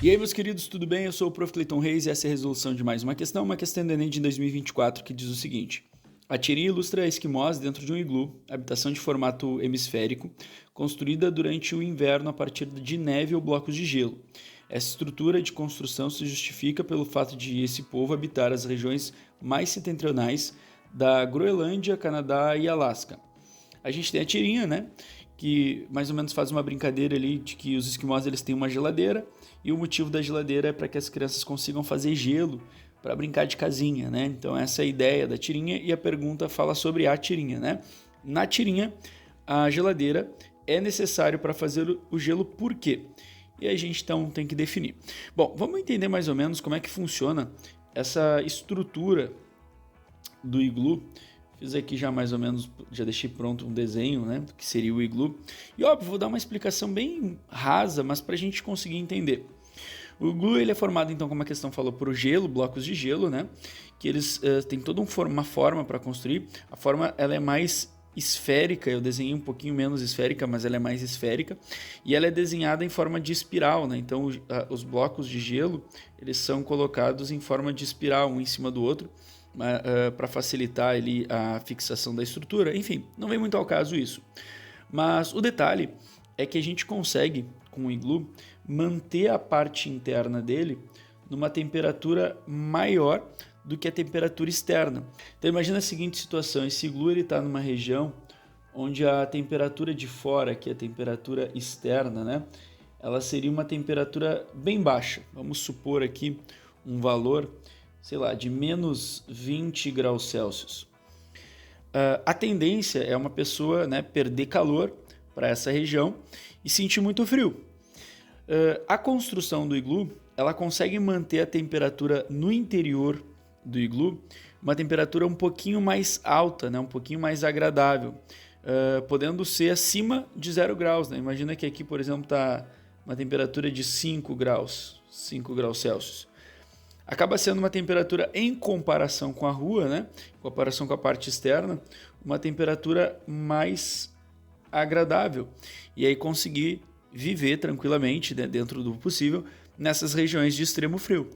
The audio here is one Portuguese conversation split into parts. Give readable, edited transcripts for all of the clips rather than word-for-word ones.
E aí, meus queridos, tudo bem? Eu sou o Prof. Cleiton Reis e essa é a resolução de mais uma questão do Enem de 2024, que diz o seguinte. A tirinha ilustra esquimós dentro de um iglu, habitação de formato hemisférico, construída durante o inverno a partir de neve ou blocos de gelo. Essa estrutura de construção se justifica pelo fato de esse povo habitar as regiões mais setentrionais da Groenlândia, Canadá e Alasca. A gente tem a tirinha, né? Que mais ou menos faz uma brincadeira ali de que os esquimós eles têm uma geladeira e o motivo da geladeira é para que as crianças consigam fazer gelo para brincar de casinha, né? Então essa é a ideia da tirinha e a pergunta fala sobre a tirinha, né? Na tirinha, a geladeira é necessário para fazer o gelo por quê? E a gente então tem que definir. Bom, vamos entender mais ou menos como é que funciona essa estrutura do iglu. Fiz aqui já mais ou menos, já deixei pronto um desenho, né, do que seria o iglu. E óbvio, vou dar uma explicação bem rasa, mas para a gente conseguir entender. O iglu ele é formado, então, como a questão falou, por gelo, blocos de gelo, né, que eles têm toda uma forma para construir. A forma ela é mais esférica, eu desenhei um pouquinho menos esférica, mas ela é mais esférica. E ela é desenhada em forma de espiral, né, então os blocos de gelo eles são colocados em forma de espiral, um em cima do outro, para facilitar ali a fixação da estrutura. Enfim, não vem muito ao caso isso. Mas o detalhe é que a gente consegue, com o iglu, manter a parte interna dele numa temperatura maior do que a temperatura externa. Então imagina a seguinte situação, esse iglu está numa região onde a temperatura de fora, que é a temperatura externa, né, ela seria uma temperatura bem baixa. Vamos supor aqui um valor, sei lá, de menos 20 graus Celsius. A tendência é uma pessoa, né, perder calor para essa região e sentir muito frio. A construção do iglu, ela consegue manter a temperatura no interior do iglu, uma temperatura um pouquinho mais alta, né, um pouquinho mais agradável, podendo ser acima de 0 graus. Né? Imagina que aqui, por exemplo, está uma temperatura de 5 graus Celsius. Acaba sendo uma temperatura, em comparação com a rua, né? Em comparação com a parte externa, uma temperatura mais agradável. E aí conseguir viver tranquilamente, né, dentro do possível, nessas regiões de extremo frio.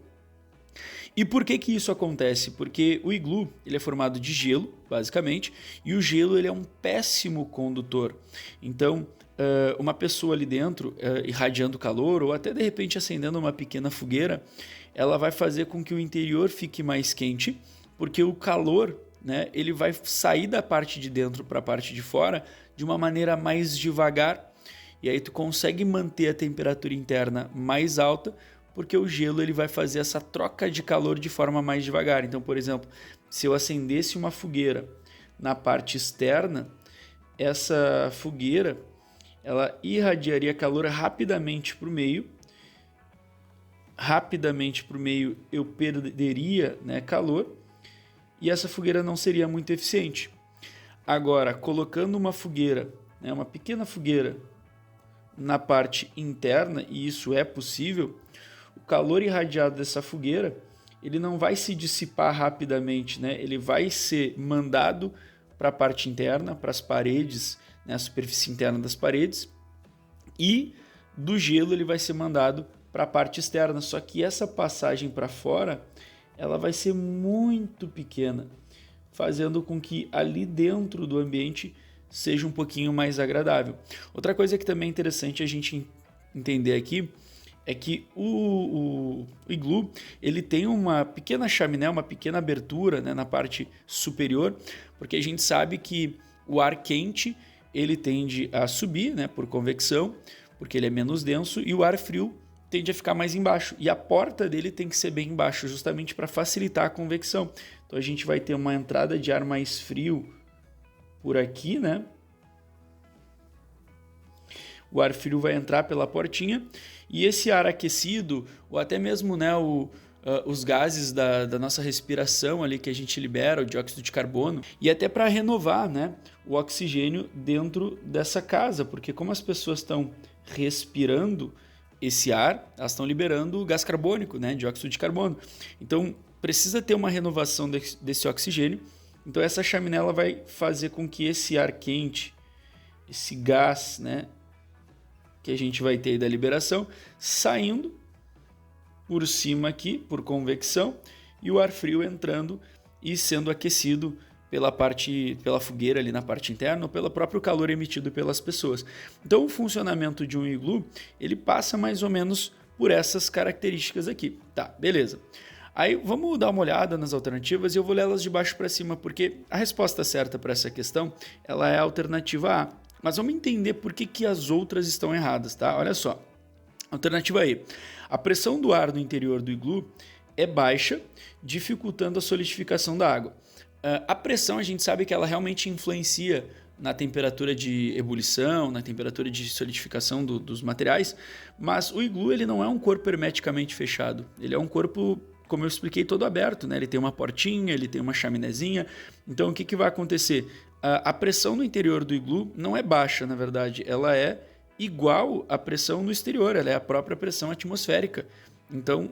E por que isso acontece? Porque o iglu ele é formado de gelo, basicamente, e o gelo ele é um péssimo condutor. Então, uma pessoa ali dentro irradiando calor ou até de repente acendendo uma pequena fogueira, ela vai fazer com que o interior fique mais quente, porque o calor, né, ele vai sair da parte de dentro para a parte de fora de uma maneira mais devagar, e aí tu consegue manter a temperatura interna mais alta, porque o gelo ele vai fazer essa troca de calor de forma mais devagar. Então, por exemplo, se eu acendesse uma fogueira na parte externa, essa fogueira ela irradiaria calor rapidamente para o meio. Rapidamente para o meio eu perderia, né, calor e essa fogueira não seria muito eficiente. Agora, colocando uma fogueira, né, uma pequena fogueira na parte interna, e isso é possível, o calor irradiado dessa fogueira ele não vai se dissipar rapidamente, né? Ele vai ser mandado para a parte interna, para as paredes, né, a superfície interna das paredes, e do gelo ele vai ser mandado para a parte externa, só que essa passagem para fora ela vai ser muito pequena, fazendo com que ali dentro do ambiente seja um pouquinho mais agradável. Outra coisa que também é interessante a gente entender aqui é que o iglu ele tem uma pequena chaminé, uma pequena abertura, né, na parte superior, porque a gente sabe que o ar quente ele tende a subir, né, por convecção, porque ele é menos denso, e o ar frio tende a ficar mais embaixo. E a porta dele tem que ser bem embaixo, justamente para facilitar a convecção. Então a gente vai ter uma entrada de ar mais frio por aqui, né? O ar frio vai entrar pela portinha e esse ar aquecido, ou até mesmo, né, os gases da nossa respiração ali que a gente libera, o dióxido de carbono, e até para renovar, né, o oxigênio dentro dessa casa, porque como as pessoas estão respirando esse ar, elas estão liberando gás carbônico, né, dióxido de carbono. Então precisa ter uma renovação desse oxigênio. Então essa chaminé ela vai fazer com que esse ar quente, esse gás, né, que a gente vai ter da liberação, saindo por cima aqui, por convecção, e o ar frio entrando e sendo aquecido pela fogueira ali na parte interna ou pelo próprio calor emitido pelas pessoas. Então o funcionamento de um iglu, ele passa mais ou menos por essas características aqui. Tá, beleza. Aí vamos dar uma olhada nas alternativas e eu vou ler elas de baixo para cima, porque a resposta certa para essa questão, ela é a alternativa A. Mas vamos entender por que as outras estão erradas, tá? Olha só. Alternativa E. A pressão do ar no interior do iglu é baixa, dificultando a solidificação da água. A pressão, a gente sabe que ela realmente influencia na temperatura de ebulição, na temperatura de solidificação dos materiais, mas o iglu ele não é um corpo hermeticamente fechado. Ele é um corpo, como eu expliquei, todo aberto, né? Ele tem uma portinha, ele tem uma chaminézinha. Então, o que vai acontecer? A pressão no interior do iglu não é baixa, na verdade. Ela é igual à pressão no exterior, ela é a própria pressão atmosférica. Então,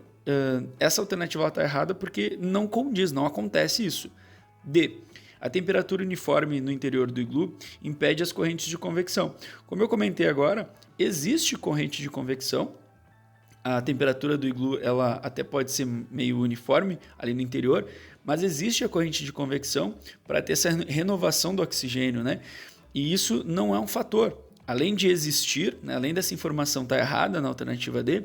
essa alternativa está errada porque não condiz, não acontece isso. D. A temperatura uniforme no interior do iglu impede as correntes de convecção. Como eu comentei agora, existe corrente de convecção. A temperatura do iglu ela até pode ser meio uniforme ali no interior, mas existe a corrente de convecção para ter essa renovação do oxigênio, né? E isso não é um fator. Além de existir, né, além dessa informação estar errada na alternativa D,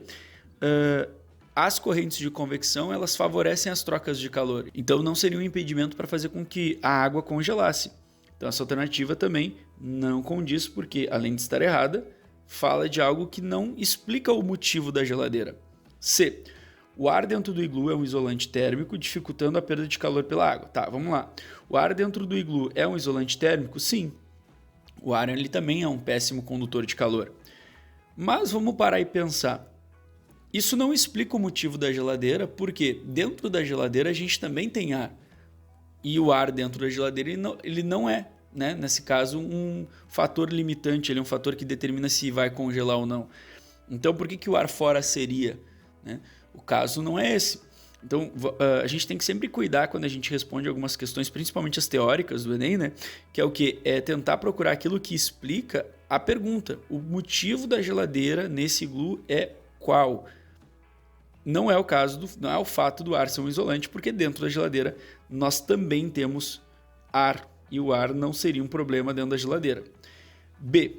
as correntes de convecção elas favorecem as trocas de calor. Então não seria um impedimento para fazer com que a água congelasse. Então essa alternativa também não condiz, porque além de estar errada, fala de algo que não explica o motivo da geladeira. C. O ar dentro do iglu é um isolante térmico, dificultando a perda de calor pela água. Tá, vamos lá. O ar dentro do iglu é um isolante térmico? Sim. O ar ele também é um péssimo condutor de calor. Mas vamos parar e pensar. Isso não explica o motivo da geladeira, porque dentro da geladeira a gente também tem ar. E o ar dentro da geladeira ele não é, né, nesse caso, um fator limitante, ele é um fator que determina se vai congelar ou não. Então por que o ar fora seria? Né? O caso não é esse. Então a gente tem que sempre cuidar quando a gente responde algumas questões, principalmente as teóricas do Enem, né? Que é o quê? É tentar procurar aquilo que explica a pergunta. O motivo da geladeira nesse iglu é qual? Não é o caso, não é o fato do ar ser um isolante, porque dentro da geladeira nós também temos ar e o ar não seria um problema dentro da geladeira. B.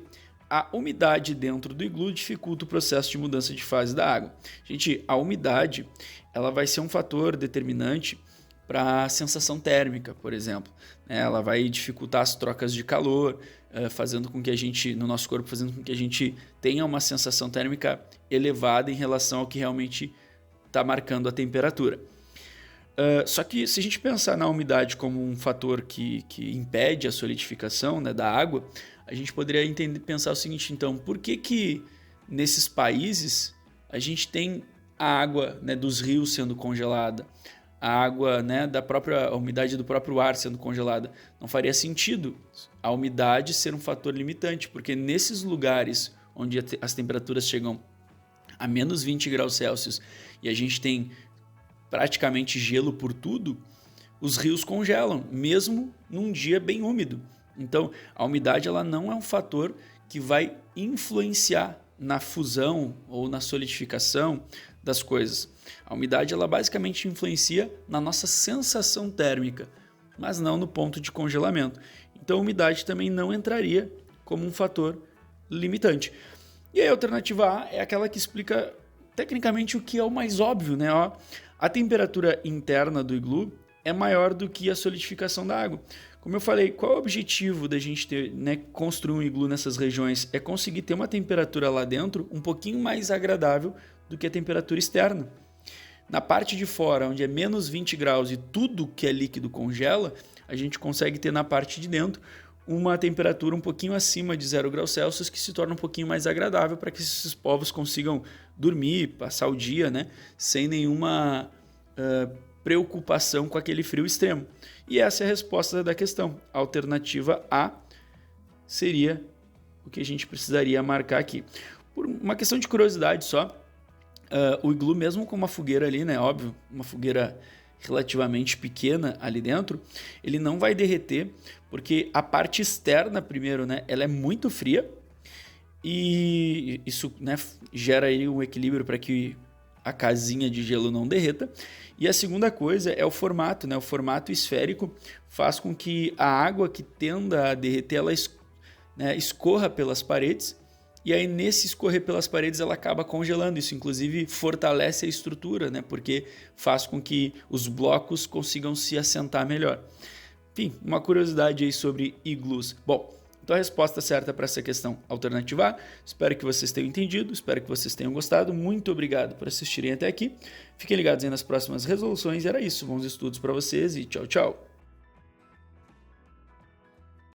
A umidade dentro do iglu dificulta o processo de mudança de fase da água. Gente, a umidade ela vai ser um fator determinante para a sensação térmica, por exemplo. Ela vai dificultar as trocas de calor, fazendo com que a gente, no nosso corpo, fazendo com que a gente tenha uma sensação térmica elevada em relação ao que realmente está marcando a temperatura. Só que se a gente pensar na umidade como um fator que impede a solidificação, né, da água, a gente poderia pensar o seguinte, então, por que nesses países a gente tem a água, né, dos rios sendo congelada, a água, né, a umidade do próprio ar sendo congelada? Não faria sentido a umidade ser um fator limitante, porque nesses lugares onde as temperaturas chegam a menos 20 graus Celsius e a gente tem praticamente gelo por tudo, os rios congelam, mesmo num dia bem úmido. Então, a umidade ela não é um fator que vai influenciar na fusão ou na solidificação das coisas. A umidade ela basicamente influencia na nossa sensação térmica, mas não no ponto de congelamento. Então, a umidade também não entraria como um fator limitante. E a alternativa A é aquela que explica tecnicamente o que é o mais óbvio, né? A temperatura interna do iglu é maior do que a solidificação da água. Como eu falei, qual é o objetivo da gente ter, né, construir um iglu nessas regiões? É conseguir ter uma temperatura lá dentro um pouquinho mais agradável do que a temperatura externa. Na parte de fora, onde é menos 20 graus e tudo que é líquido congela, a gente consegue ter na parte de dentro uma temperatura um pouquinho acima de 0 graus Celsius, que se torna um pouquinho mais agradável para que esses povos consigam dormir, passar o dia, né, sem nenhuma preocupação com aquele frio extremo. E essa é a resposta da questão. A alternativa A seria o que a gente precisaria marcar aqui. Por uma questão de curiosidade só, o iglu, mesmo com uma fogueira ali, né, óbvio, uma fogueira relativamente pequena ali dentro, ele não vai derreter, porque a parte externa, primeiro, né, ela é muito fria e isso, né, gera aí um equilíbrio para que a casinha de gelo não derreta. E a segunda coisa é o formato, né? O formato esférico faz com que a água que tenda a derreter, ela escorra pelas paredes, e aí nesse escorrer pelas paredes ela acaba congelando. Isso inclusive fortalece a estrutura, né? Porque faz com que os blocos consigam se assentar melhor. Enfim, uma curiosidade aí sobre iglus. Bom, então a resposta certa para essa questão, alternativa A. Espero que vocês tenham entendido, espero que vocês tenham gostado. Muito obrigado por assistirem até aqui. Fiquem ligados aí nas próximas resoluções. Era isso, bons estudos para vocês e tchau, tchau.